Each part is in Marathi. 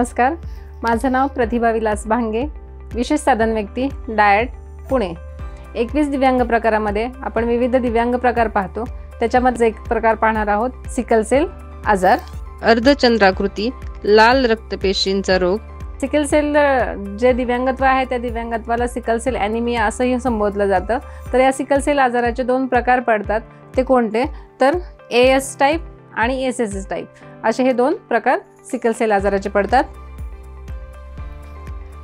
नमस्कार, माझं नाव प्रतिभा विलास भांगे, विशेष साधन व्यक्ती डायट पुणे। 21 दिव्यांग प्रकारामध्ये आपण विविध दिव्यांग प्रकार पाहतो। त्याच्यामध्ये एक प्रकार पाहणार आहोत, सिकल सेल आजार। अर्धचंद्राकृती लाल रक्तपेशींचा रोग। सिकल सेल जे दिव्यांगत्व आहे त्या दिव्यांगत्वाला सिकल सेल ॲनिमिया असंही संबोधलं जातं। तर या सिकल सेल आजाराचे दोन प्रकार पडतात, ते कोणते तर AS टाईप आणि SSS टाईप असे हे दोन प्रकार सिकल सेल आजाराचे पडतात।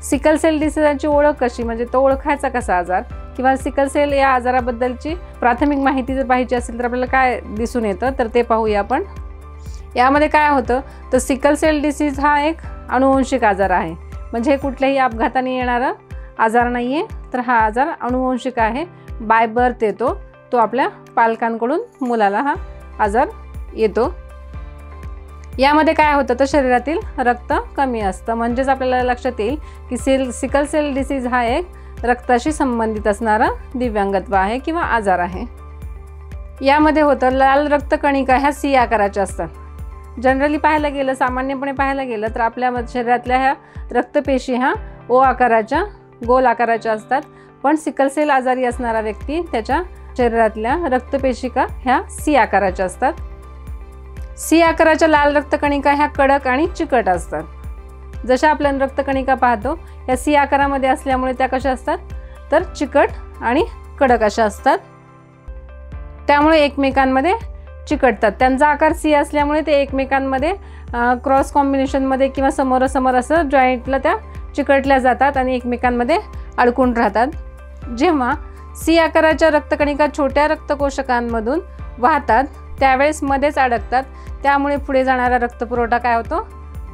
सिकल सेल डिसीजची ओळख कशी, म्हणजे तो ओळखायचा कसा आजार किंवा सिकल सेल या आजाराबद्दलची प्राथमिक माहिती जर पाहिजे असेल तर आपल्याला काय दिसून येतं तर ते पाहूया आपण। यामध्ये काय होतं तर सिकल सेल डिसीज हा एक अनुवंशिक आजार आहे, म्हणजे कुठल्याही अपघाताने येणारा आजार नाहीये, तर हा आजार अनुवंशिक आहे। बाय बर्थ येतो, तो आपल्या पालकांकडून मुलाला हा आजार येतो। यामध्ये काय होतं तर शरीरातील रक्त कमी असतं, म्हणजेच आपल्याला लक्षात येईल की सिकल सेल डिसीज हा एक रक्ताशी संबंधित असणारा दिव्यांगत्व आहे किंवा आजार आहे। यामध्ये होतं लाल रक्तकणिका ह्या C आकाराच्या असतात। जनरली पाहायला गेलं, सामान्यपणे पाहायला गेलं तर आपल्या शरीरातल्या ह्या रक्तपेशी ह्या O आकाराच्या गोल आकाराच्या असतात, पण सिकल सेल आजारी असणारा व्यक्ती त्याच्या शरीरातल्या रक्तपेशिका ह्या C आकाराच्या असतात। C आकाराच्या लाल रक्तकणिका ह्या कडक आणि चिकट असतात। जशा आपण रक्तकणिका पाहतो या C आकारामध्ये असल्यामुळे त्या कशा असतात तर चिकट आणि कडक अशा असतात, त्यामुळे एकमेकांमध्ये चिकटतात। त्यांचा आकार C असल्यामुळे ते एकमेकांमध्ये क्रॉस कॉम्बिनेशनमध्ये किंवा समोरासमोर असं जॉईंटला त्या चिकटल्या जातात आणि एकमेकांमध्ये अडकून राहतात। जेव्हा C आकाराच्या रक्तकणिका छोट्या रक्तकोशकांमधून वाहतात त्यावेळेस मध्येच अडकतात, त्यामुळे पुढे जाणारा रक्तपुरवठा काय होतो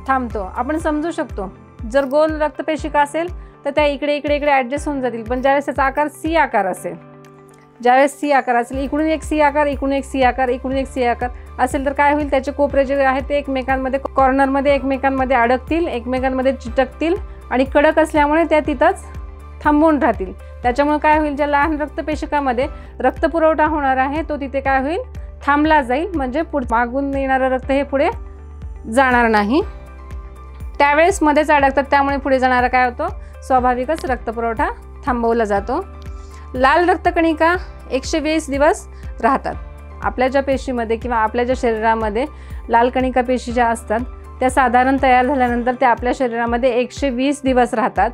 थांबतो। आपण समजू शकतो, जर गोल रक्तपेशिका असेल तर त्या इकडे इकडे इकडे ॲडजस्ट होऊन जातील, पण ज्यावेळेस त्याचा आकार C आकार असेल, ज्यावेळेस C आकार असेल, इकडून एक C आकार, इकडून एक C आकार, इकडून एक C आकार असेल तर काय होईल, त्याचे कोपरे जे आहेत ते एकमेकांमध्ये कॉर्नरमध्ये एकमेकांमध्ये अडकतील, एकमेकांमध्ये चिटकतील आणि कडक असल्यामुळे त्या तिथंच थांबून राहतील। त्याच्यामुळे काय होईल, ज्या लहान रक्तपेशिकामध्ये रक्तपुरवठा होणार आहे तो तिथे काय होईल थांबला जाईल, म्हणजे मागून येणारं रक्त हे पुढे जाणार नाही, त्यावेळेस मध्येच अडकतात, त्यामुळे पुढे जाणारा काय होतो स्वाभाविकच रक्तपुरवठा थांबवला जातो। लाल रक्तकणिका 120 दिवस राहतात। आपल्या ज्या पेशीमध्ये किंवा आपल्या ज्या शरीरामध्ये लाल कणिका पेशी ज्या असतात त्या साधारण तयार झाल्यानंतर त्या आपल्या शरीरामध्ये 120 दिवस राहतात,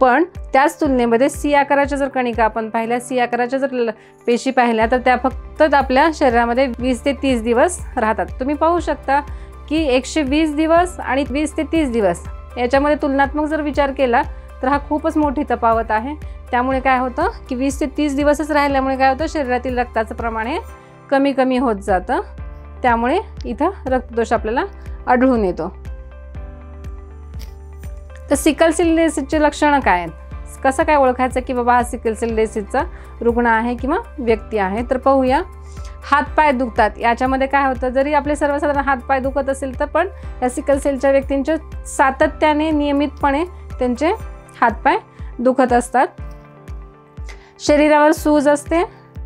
पण त्याच तुलनेमध्ये C आकाराच्या जर कणिका आपण पाहिल्या, C आकाराच्या जर पेशी पाहिल्या तर त्या फक्त आपल्या शरीरामध्ये 20 ते 30 दिवस राहतात। तुम्ही पाहू शकता की 120 दिवस आणि 20 ते 30 दिवस याच्यामध्ये तुलनात्मक जर विचार केला तर हा खूपच मोठी तफावत आहे। त्यामुळे काय होतं की 20 ते 30 दिवसच राहिल्यामुळे काय होतं शरीरातील रक्ताचं प्रमाण हे कमी कमी होत जातं, त्यामुळे इथं रक्तदोष आपल्याला आढळून येतो। तर सिकल सेल डिसीजची लक्षणं काय आहेत, कसं काय ओळखायचं की बाबा हा सिकल सेल डिसीजचा रुग्ण आहे किंवा व्यक्ती आहे, तर पाहूया। हातपाय दुखतात, याच्यामध्ये काय होतं जरी आपले सर्वसाधारण हातपाय दुखत असेल तर पण या सिकल सेलच्या व्यक्तींचे सातत्याने नियमितपणे त्यांचे हातपाय दुखत असतात। शरीरावर सूज असते,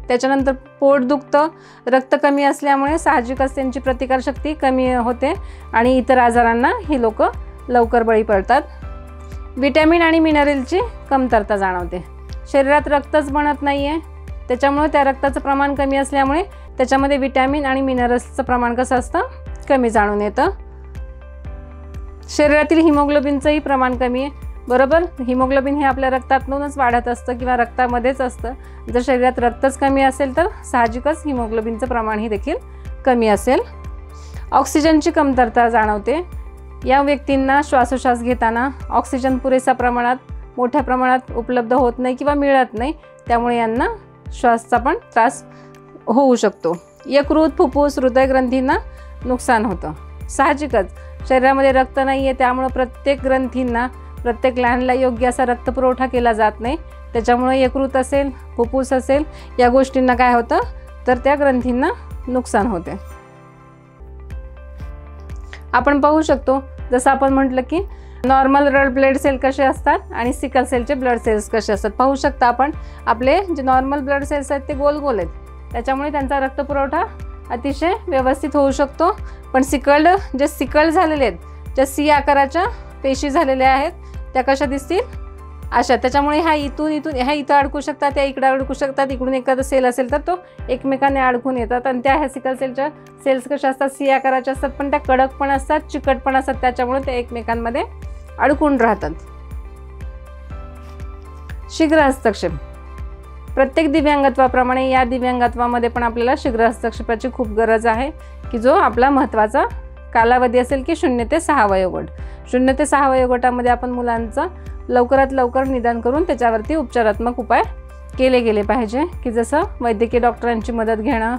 त्याच्यानंतर पोट दुखतं, रक्त कमी असल्यामुळे साहजिकच त्यांची प्रतिकारशक्ती कमी होते आणि इतर आजारांना ही लोक लवकर बळी पडतात। विटॅमिन आणि मिनरलची कमतरता जाणवते, शरीरात रक्तच बनत नाही आहे, त्याच्यामुळे त्या रक्ताचं प्रमाण कमी असल्यामुळे त्याच्यामध्ये विटॅमिन आणि मिनरल्सचं प्रमाण कसं असतं कमी जाणून येतं। शरीरातील हिमोग्लोबिनचंही प्रमाण कमी आहे, बरोबर। हिमोग्लोबिन हे आपल्या रक्तातूनच वाढत असतं किंवा रक्तामध्येच असतं, जर शरीरात रक्तच कमी असेल तर साहजिकच हिमोग्लोबिनचं प्रमाणही देखील कमी असेल। ऑक्सिजनची कमतरता जाणवते, या व्यक्तींना श्वासोश्वास घेताना ऑक्सिजन पुरेशा प्रमाणात मोठ्या प्रमाणात उपलब्ध होत नाही किंवा मिळत नाही, त्यामुळे यांना श्वासचा पण त्रास होऊ शकतो। यकृत, फुफ्फुस, हृदयग्रंथींना नुकसान होतं, साहजिकच शरीरामध्ये रक्त नाही आहे, त्यामुळे प्रत्येक ग्रंथींना प्रत्येक ग्लँडला योग्य असा रक्तपुरवठा केला जात नाही, त्याच्यामुळे यकृत असेल, फुफ्फुस असेल या गोष्टींना काय होतं तर त्या ग्रंथींना नुकसान होते। आपण पाहू शकतो, जसं आपण म्हटलं की नॉर्मल रेड ब्लड सेल कसे असतात आणि सिकल सेलचे ब्लड सेल्स कसे असतात। पाहू शकता आपण, आपले जे नॉर्मल ब्लड सेल्स आहेत ते गोल गोल आहेत, त्याच्यामुळे त्यांचा रक्तपुरवठा अतिशय व्यवस्थित होऊ शकतो, पण सिकल्ड जे सिकल झालेले आहेत, ज्या C आकाराच्या पेशी झालेल्या आहेत त्या कशा दिसतील, अशा. त्याच्यामुळे ह्या इथं अडकू शकतात, त्या इकडे अडकू शकतात. इकडून एखादा सेल असेल तर तो एकमेकांना अडकून येतात. आणि त्या ह्या सिकल सेलच्या सेल्स कशा असतात, सी आकाराच्या असतात, पण त्या कडक पण असतात, चिकट पण असतात. त्याच्यामुळे ते एकमेकांमध्ये अडकून राहतात. शीघ्र हस्तक्षेप. प्रत्येक दिव्यांगत्वाप्रमाणे या दिव्यांगत्वामध्ये पण आपल्याला शीघ्र हस्तक्षेपाची खूप गरज आहे, की जो आपला महत्त्वाचा कालावधी असेल की 0 ते 6 वयोगट. 0 ते 6 वयोगटामध्ये आपण मुलांचं लवकरात लवकर निदान करून त्याच्यावरती उपचारात्मक उपाय केले गेले पाहिजे, की जसं वैद्यकीय डॉक्टरांची मदत घेणं,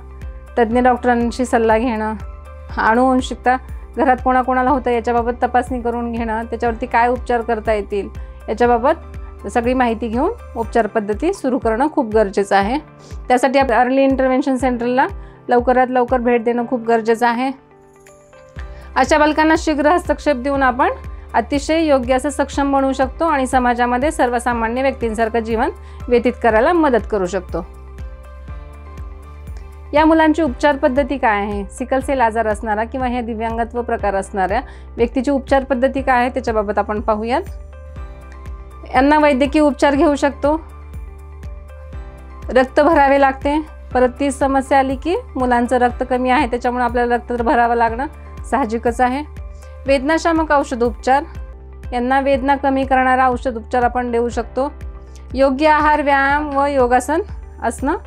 तज्ज्ञ डॉक्टरांशी सल्ला घेणं, अनुवंशिकता घरात कोणाकोणाला होतं याच्याबाबत तपासणी करून घेणं, त्याच्यावरती काय उपचार करता येतील याच्याबाबत सगळी माहिती घेऊन उपचार पद्धती सुरू करणं खूप गरजेचं आहे. त्यासाठी आपण अर्ली इंटरव्हेन्शन सेंटरला लवकरात लवकर भेट देणं खूप गरजेचं आहे. अशा बालकांना शीघ्र हस्तक्षेप देऊन आपण अतिशय योग्य असं सक्षम बनवू शकतो आणि समाजामध्ये सर्वसामान्य व्यक्तींसारखं जीवन व्यतीत करायला मदत करू शकतो. या मुलांची उपचार पद्धती काय आहे, सिकल सेल आजार असणारा किंवा ह्या दिव्यांगत्व प्रकार असणाऱ्या व्यक्तीची उपचार पद्धती काय आहे त्याच्याबाबत आपण पाहूयात. यांना वैद्यकीय उपचार घेऊ शकतो, रक्त भरावे लागते. परत ती समस्या आली की मुलांचं रक्त कमी आहे त्याच्यामुळे आपल्याला रक्त भरावं लागणं साहजिकच आहे. वेदनाशामक औषध उपचार, यांना वेदना कमी करणारा औषध उपचार आपण देऊ शकतो. योग्य आहार, व्यायाम व योगासन असणं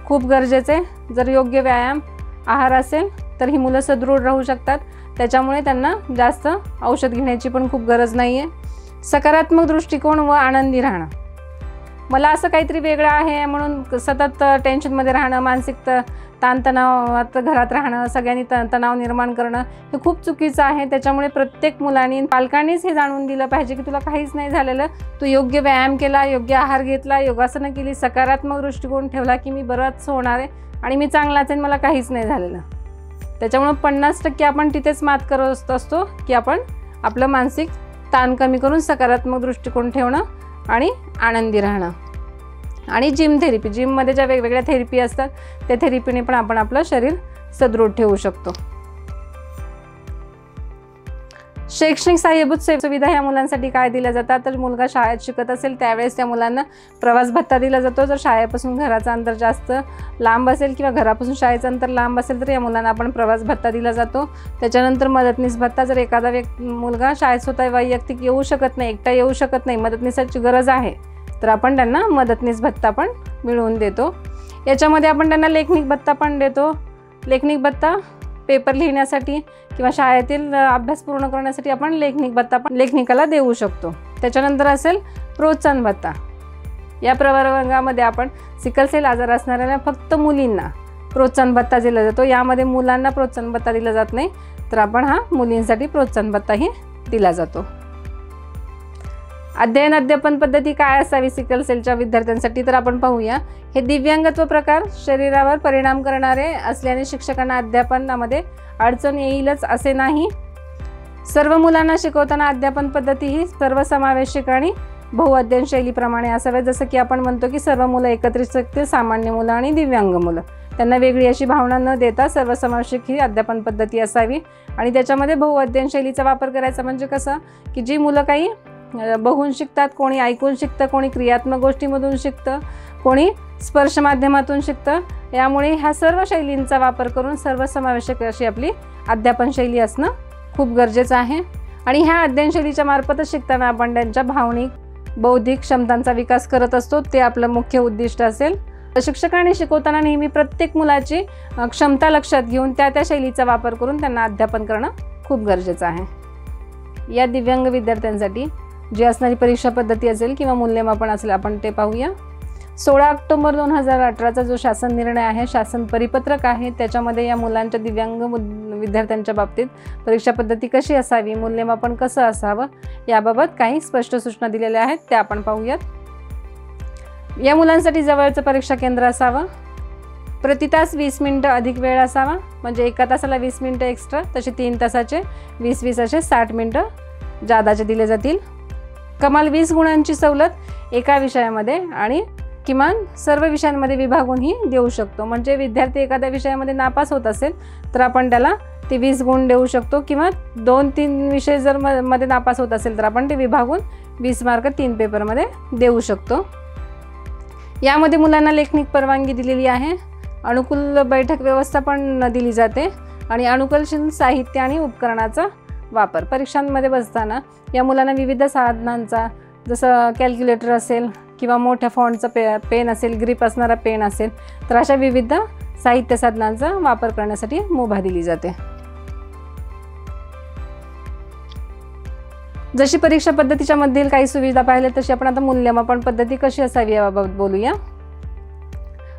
खूप गरजेचं आहे. जर योग्य व्यायाम आहार असेल तर ही मुलं सदृढ राहू शकतात. त्याच्यामुळे त्यांना जास्त औषध घेण्याची पण खूप गरज नाही आहे. सकारात्मक दृष्टिकोन व आनंदी राहणं. मला असं काहीतरी वेगळं आहे म्हणून सतत टेन्शनमध्ये राहणं, मानसिक ताणतणावात घरात राहणं, सगळ्यांनी तणाव निर्माण करणं हे खूप चुकीचं आहे. त्याच्यामुळे प्रत्येक मुलांनी, पालकांनीच हे जाणून दिलं पाहिजे की तुला काहीच नाही झालेलं, तू योग्य व्यायाम केला, योग्य आहार घेतला, योगासनं केली, सकारात्मक दृष्टिकोन ठेवला की मी बरंच होणार आहे आणि मी चांगलाच आहे, मला काहीच नाही झालेलं. त्याच्यामुळे 50% आपण तिथेच मात करत असतो की आपण आपलं मानसिक ताण कमी करून सकारात्मक दृष्टिकोन ठेवणं आणि आनंदी राहणं. आणि जिम थेरपी, जिममध्ये ज्या वेगवेगळ्या थेरपी असतात त्या थेरपीने पण आपण आपलं शरीर सदृढ ठेवू शकतो. शैक्षणिक सहाय्यभूत सुविधा ह्या मुलांसाठी काय दिल्या जातात तर मुलगा शाळेत शिकत असेल त्यावेळेस त्या मुलांना प्रवास भत्ता दिला जातो. जर शाळेपासून घराचं अंतर जास्त लांब असेल किंवा घरापासून शाळेचं अंतर लांब असेल तर या मुलांना आपण प्रवास भत्ता दिला जातो. त्याच्यानंतर मदतनीस भत्ता, जर एखादा मुलगा शाळेत स्वतः वैयक्तिक येऊ शकत नाही, एकटा येऊ शकत नाही, मदतनीसाची गरज आहे तर आपण त्यांना मदतनीस भत्ता पण मिळवून देतो. याच्यामध्ये आपण त्यांना लेखनिक भत्ता पण देतो. लेखनिक भत्ता पेपर लिहिण्यासाठी किंवा शाळेतील अभ्यास पूर्ण करण्यासाठी आपण लेखनिक भत्ता पण लेखनिकाला देऊ शकतो. त्याच्यानंतर असेल प्रोत्साहन भत्ता. या प्रवर्गामध्ये आपण सिकल सेल आजार असणाऱ्या फक्त मुलींना प्रोत्साहन भत्ता दिला जातो. यामध्ये मुलांना प्रोत्साहन भत्ता दिला जात नाही, तर आपण हा मुलींसाठी प्रोत्साहन भत्ताही दिला जातो. अध्ययन अध्यापन पद्धती काय असावी सिकल सेलच्या विद्यार्थ्यांसाठी तर आपण पाहूया. हे दिव्यांगत्व प्रकार शरीरावर परिणाम करणारे असल्याने शिक्षकांना अध्यापनामध्ये अडचण येईलच असे नाही. सर्व मुलांना शिकवताना अध्यापन पद्धती ही सर्वसमावेशक आणि बहुअध्ययन शैलीप्रमाणे असाव्या. जसं की आपण म्हणतो की सर्व मुलं एकत्रित शिकतील, सामान्य मुलं आणि दिव्यांग मुलं, त्यांना वेगळी अशी भावना न देता सर्वसमावेशक ही अध्यापन पद्धती असावी. आणि त्याच्यामध्ये बहुअध्ययन शैलीचा वापर करायचा म्हणजे कसं की जी मुलं काही बघून शिकतात, कोणी ऐकून शिकतं, कोणी क्रियात्मक गोष्टीमधून शिकतं, कोणी स्पर्श माध्यमातून शिकतं. यामुळे ह्या सर्व शैलींचा वापर करून सर्वसमावेशक अशी आपली अध्यापन शैली असणं खूप गरजेचं आहे. आणि ह्या अध्ययन शैलीच्या मार्फतच शिकताना आपण त्यांच्या भावनिक, बौद्धिक क्षमतांचा विकास करत असतो. ते आपलं मुख्य उद्दिष्ट असेल. शिक्षकांनी शिकवताना नेहमी प्रत्येक मुलाची क्षमता लक्षात घेऊन त्या शैलीचा वापर करून त्यांना अध्यापन करणं खूप गरजेचं आहे. या दिव्यांग विद्यार्थ्यांसाठी जी असणारी परीक्षा पद्धती असेल किंवा मूल्यमापन असेल आपण ते पाहूया. 16 ऑक्टोबर 2018चा जो शासन निर्णय आहे, शासन परिपत्रक आहे, त्याच्यामध्ये या मुलांच्या दिव्यांग विद्यार्थ्यांच्या बाबतीत परीक्षा पद्धती कशी असावी, मूल्यमापन कसं असावं याबाबत काही स्पष्ट सूचना दिलेल्या आहेत, त्या आपण पाहूयात. या मुलांसाठी जवळचं परीक्षा केंद्र असावं. प्रति तास 20 मिनिटं अधिक वेळ असावा, म्हणजे एका तासाला 20 मिनिटं एक्स्ट्रा, तसे 3 तासाचे 20-20 असे 60 मिनिटं जादाचे दिले जातील. कमाल 20 गुणांची सवलत एका विषयामध्ये आणि किमान सर्व विषयांमध्ये विभागूनही देऊ शकतो. म्हणजे विद्यार्थी एखाद्या विषयामध्ये नापास होत असेल तर आपण त्याला ते 20 गुण देऊ शकतो, किंवा 2-3 विषय जर मध्ये नापास होत असेल तर आपण ते विभागून 20 मार्क 3 पेपरमध्ये देऊ शकतो. यामध्ये मुलांना लेखनिक परवानगी दिलेली आहे. अनुकूल बैठक व्यवस्था पण दिली जाते आणि अनुकूलशील साहित्य आणि उपकरणाचा वापर. परीक्षांमध्ये बसताना या मुलांना विविध साधनांचा, जसं कॅल्क्युलेटर असेल किंवा मोठ्या फॉन्टचा पेन असेल, ग्रिप असणारा पेन असेल, तर अशा विविध साहित्य साधनांचा वापर करण्यासाठी मुभा दिली जाते. जशी परीक्षा पद्धतीच्या मधील काही सुविधा पाहिल्या तशी आपण आता मूल्यमापन पद्धती कशी असावी याबाबत बोलूया.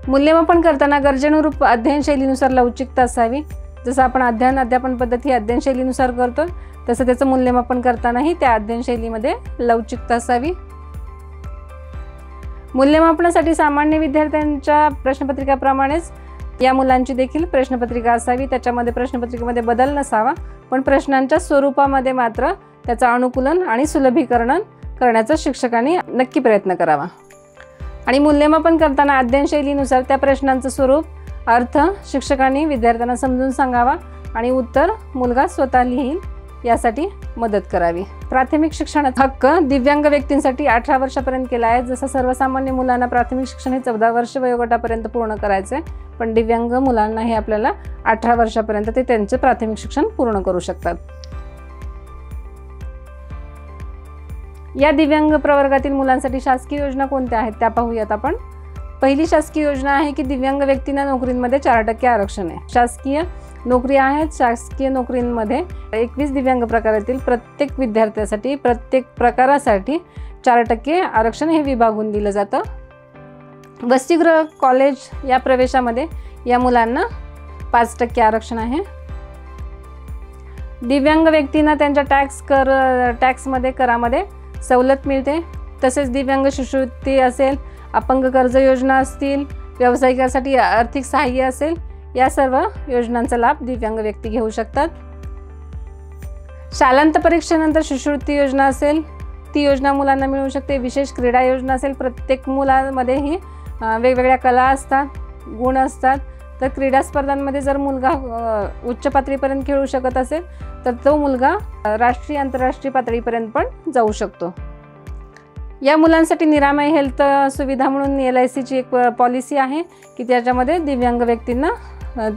मूल्यमापन करताना गरजेनुरूप अध्ययन शैलीनुसार लवचिकता असावी. जसं आपण अध्यापन पद्धती अध्ययन शैलीनुसार करतो, तसं त्याचं मूल्यमापन करतानाही त्या अध्ययन शैलीमध्ये लवचिकता असावी. मूल्यमापनासाठी सामान्य विद्यार्थ्यांच्या प्रश्नपत्रिकाप्रमाणेच या मुलांची देखील प्रश्नपत्रिका असावी. त्याच्यामध्ये प्रश्नपत्रिकेमध्ये बदल नसावा, पण प्रश्नांच्या स्वरूपामध्ये मात्र त्याचं अनुकूलन आणि सुलभीकरण करण्याचा शिक्षकांनी नक्की प्रयत्न करावा. आणि मूल्यमापन करताना अध्ययन शैलीनुसार त्या प्रश्नांचं स्वरूप, अर्थ शिक्षकांनी विद्यार्थ्यांना समजून सांगावा आणि उत्तर मुलगा स्वतः लिहील यासाठी मदत करावी. प्राथमिक शिक्षणाचा हक्क दिव्यांग व्यक्तींसाठी 18 वर्षापर्यंत केला आहे. जसं सर्वसामान्य मुलांना प्राथमिक शिक्षण हे 14 वर्ष वयोगटापर्यंत पूर्ण करायचं आहे, पण दिव्यांग मुलांना हे आपल्याला 18 वर्षापर्यंत ते त्यांचे प्राथमिक शिक्षण पूर्ण करू शकतात. या दिव्यांग प्रवर्गातील मुलांसाठी शासकीय योजना कोणत्या आहेत त्या पाहूयात आपण. पहिली शासकीय योजना आहे की दिव्यांग व्यक्तींना नोकरींमध्ये 4% आरक्षण आहे. शासकीय नोकरी आहेत. शासकीय नोकरींमध्ये 21 दिव्यांग प्रकारातील प्रत्येक विद्यार्थ्यासाठी, प्रत्येक प्रकारासाठी 4% आरक्षण हे विभागून दिलं जातं. वसतिगृह, कॉलेज या प्रवेशामध्ये या मुलांना 5% आरक्षण आहे. दिव्यांग व्यक्तींना त्यांच्या टॅक्समध्ये करामध्ये सवलत मिळते. तसेच दिव्यांग शिष्यवृत्ती असेल, अपंग कर्ज योजना असतील, व्यावसायिकासाठी आर्थिक सहाय्य असेल, या सर्व योजनांचा लाभ दिव्यांग व्यक्ती घेऊ शकतात. शालांत परीक्षेनंतर शिष्यवृत्ती योजना असेल, ती योजना मुलांना मिळू शकते. विशेष क्रीडा योजना असेल, प्रत्येक मुलामध्ये ही वेगवेगळ्या कला असतात, गुण असतात. तर क्रीडा स्पर्धांमध्ये जर मुलगा उच्च पातळीपर्यंत खेळू शकत असेल तर तो मुलगा राष्ट्रीय आंतरराष्ट्रीय पातळीपर्यंत पण जाऊ शकतो. या मुलांसाठी निरामय हेल्थ सुविधा म्हणून LICची एक पॉलिसी आहे की त्याच्यामध्ये दिव्यांग व्यक्तींना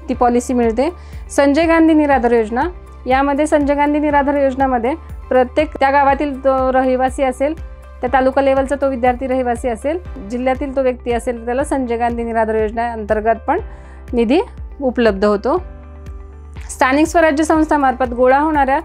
ती पॉलिसी मिळते. संजय गांधी निराधार योजना, यामध्ये संजय गांधी निराधार योजनामध्ये प्रत्येक त्या गावातील तो रहिवासी असेल, त्या तालुका लेवलचा तो विद्यार्थी रहिवासी असेल, जिल्ह्यातील तो व्यक्ती असेल, त्याला संजय गांधी निराधार योजना अंतर्गत पण निधी उपलब्ध होतो. स्थानिक स्वराज्य संस्थामार्फत गोळा होणाऱ्या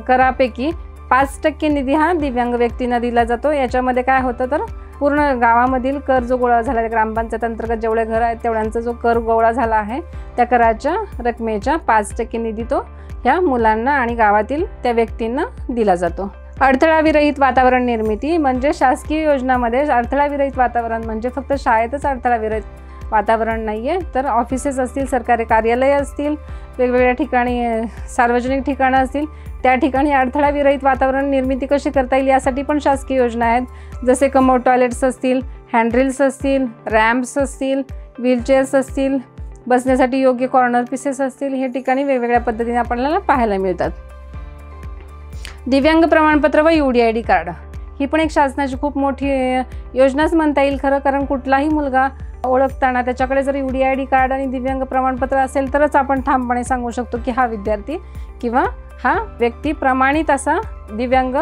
करापैकी 5% निधी हा दिव्यांग व्यक्तींना दिला जातो. याच्यामध्ये काय होतं तर पूर्ण गावामधील कर जो गोळा झाला आहे, ग्रामपंचायत अंतर्गत जेवढे घर आहेत तेवढ्यांचा जो कर गोळा झाला आहे त्या कराच्या रकमेच्या 5% निधी तो ह्या मुलांना आणि गावातील त्या व्यक्तींना दिला जातो. अडथळाविरहित वातावरण निर्मिती म्हणजे शासकीय योजनामध्ये अडथळाविरहित वातावरण म्हणजे फक्त शाळेतच अडथळाविरहित वातावरण नाही आहे, तर ऑफिसेस असतील, सरकारी कार्यालय असतील, वेगवेगळ्या ठिकाणी सार्वजनिक ठिकाणं असतील, त्या ठिकाणी अडथळाविरहित वातावरण निर्मिती कशी करता येईल यासाठी पण शासकीय योजना आहेत. जसे कमोड टॉयलेट्स असतील, हँडरिल्स असतील, रॅम्प्स असतील, व्हीलचेअर्स असतील, बसण्यासाठी योग्य कॉर्नर पीसेस असतील, हे ठिकाणी वेगवेगळ्या पद्धतीने आपल्याला पाहायला मिळतात. दिव्यांग प्रमाणपत्र व UDID कार्ड ही पण एक शासनाची खूप मोठी योजनाच म्हणता येईल खरं, कारण कुठलाही मुलगा ओळखताना त्याच्याकडे जर UDID कार्ड आणि दिव्यांग प्रमाणपत्र असेल तरच आपण ठामपणे सांगू शकतो की हा विद्यार्थी किंवा हा व्यक्ती प्रमाणित असा दिव्यांग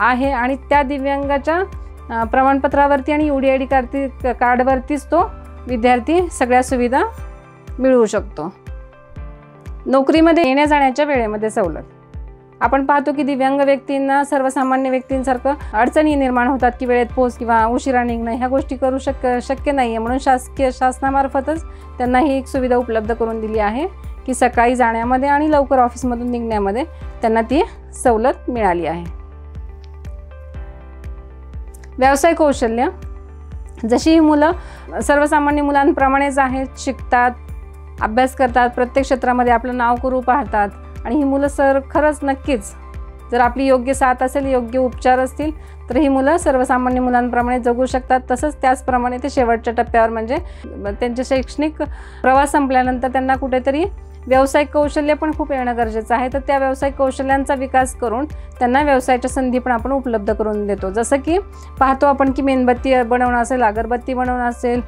आहे आणि त्या दिव्यांगाच्या प्रमाणपत्रावरती आणि UDID कार्डवरतीच तो विद्यार्थी सगळ्या सुविधा मिळवू शकतो. नोकरीमध्ये येण्या जाण्याच्या वेळेमध्ये सवलत. आपण पाहतो की दिव्यांग व्यक्तींना सर्वसामान्य व्यक्तींसारखं अडचणी निर्माण होतात की वेळेत पोहोच किंवा उशिरा निघणं ह्या गोष्टी करू शक्य नाही आहे, म्हणून शासनामार्फतच त्यांना ही एक सुविधा उपलब्ध करून दिली आहे की सकाळी जाण्यामध्ये आणि लवकर ऑफिसमधून निघण्यामध्ये त्यांना ती सवलत मिळाली आहे. व्यवसाय कौशल्य, जशी ही मुलं सर्वसामान्य मुलांप्रमाणेच आहेत, शिकतात, अभ्यास करतात, प्रत्येक क्षेत्रामध्ये आपलं नाव करू पाहतात आणि ही मुलं खरंच नक्कीच जर आपली योग्य साथ असेल, योग्य उपचार असतील तर ही मुलं सर्वसामान्य मुलांप्रमाणे जगू शकतात. तसंच त्याचप्रमाणे ते शेवटच्या टप्प्यावर म्हणजे त्यांचे शैक्षणिक प्रवास संपल्यानंतर त्यांना कुठेतरी व्यावसायिक कौशल्य पण खूप येणं गरजेचं आहे. तर त्या व्यावसायिक कौशल्यांचा विकास करून त्यांना व्यवसायाच्या संधी पण आपण उपलब्ध करून देतो. जसं की पाहतो आपण की मेणबत्ती बनवणं असेल, अगरबत्ती बनवणं असेल,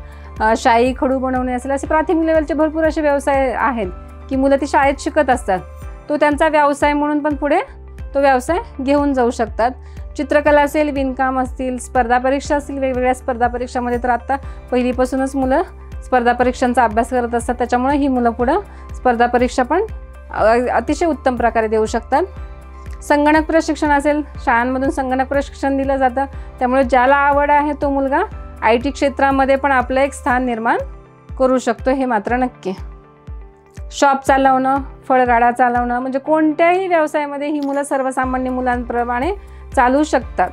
शाई खडू बनवणे असेल, असे प्राथमिक लेवलचे भरपूर असे व्यवसाय आहेत की मुलं ती शाळेत शिकत असतात. तो त्यांचा व्यवसाय म्हणून पण पुढे तो व्यवसाय घेऊन जाऊ शकतात. चित्रकला असेल, विणकाम असतील, स्पर्धा परीक्षा असतील, वेगवेगळ्या स्पर्धा परीक्षामध्ये तर आत्ता पहिलीपासूनच मुलं स्पर्धा परीक्षांचा अभ्यास करत असतात. त्याच्यामुळे ही मुलं पुढं स्पर्धा परीक्षा पण अतिशय उत्तम प्रकारे देऊ शकतात. संगणक प्रशिक्षण असेल, शाळांमधून संगणक प्रशिक्षण दिलं जातं. त्यामुळे ज्याला आवड आहे तो मुलगा IT क्षेत्रामध्ये पण आपलं एक स्थान निर्माण करू शकतो, हे मात्र नक्की. शॉप चालवणं, फळगाडा चालवणं, म्हणजे कोणत्याही व्यवसायामध्ये ही मुलं सर्वसामान्य मुलांप्रमाणे चालू शकतात.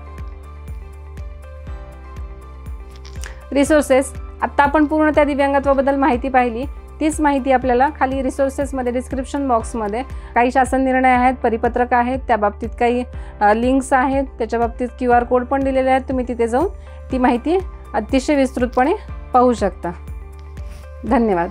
रिसोर्सेस, आत्ता आपण पूर्ण त्या दिव्यांगत्वाबद्दल माहिती पाहिली. तीच माहिती आपल्याला खाली रिसोर्सेसमध्ये डिस्क्रिप्शन बॉक्समध्ये काही शासन निर्णय आहेत, परिपत्रक आहेत, त्या बाबतीत काही लिंक्स आहेत, त्याच्या बाबतीत QR कोड पण दिलेले आहेत. तुम्ही तिथे जाऊन ती माहिती अतिशय विस्तृतपणे पाहू शकता. धन्यवाद.